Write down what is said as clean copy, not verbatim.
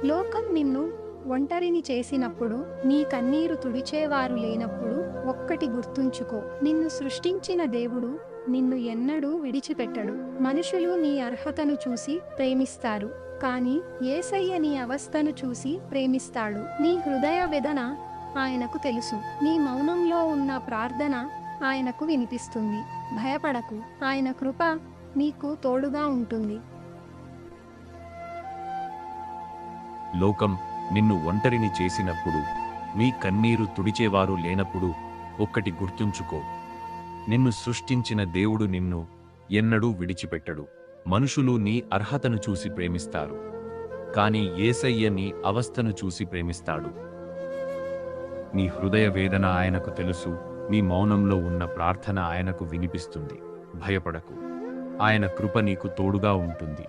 లోకం నిన్ను ఒంటరిని చేసినప్పుడు, నీ కన్నీరు తుడిచేవారు లేనప్పుడు ఒక్కటి గుర్తుంచుకో. నిన్ను సృష్టించిన దేవుడు నిన్ను ఎన్నడూ విడిచిపెట్టడు. మనుషులు నీ అర్హతను చూసి ప్రేమిస్తారు, కానీ యేసయ్య నీ అవస్థను చూసి ప్రేమిస్తాడు. నీ హృదయ వేదన ఆయనకు తెలుసు. నీ మౌనంలో ఉన్న ప్రార్థన ఆయనకు వినిపిస్తుంది. భయపడకు, ఆయన కృప నీకు తోడుగా ఉంటుంది. లోకం నిన్ను ఒంటరిని చేసినప్పుడు, నీ కన్నీరు తుడిచేవారు లేనప్పుడు ఒక్కటి గుర్తుంచుకో. నిన్ను సృష్టించిన దేవుడు నిన్ను ఎన్నడూ విడిచిపెట్టడు. మనుషులు నీ అర్హతను చూసి ప్రేమిస్తారు, కానీ యేసయ్య నీ అవస్థను చూసి ప్రేమిస్తాడు. నీ హృదయ వేదన ఆయనకు తెలుసు. నీ మౌనంలో ఉన్న ప్రార్థన ఆయనకు వినిపిస్తుంది. భయపడకు, ఆయన కృప నీకు తోడుగా ఉంటుంది.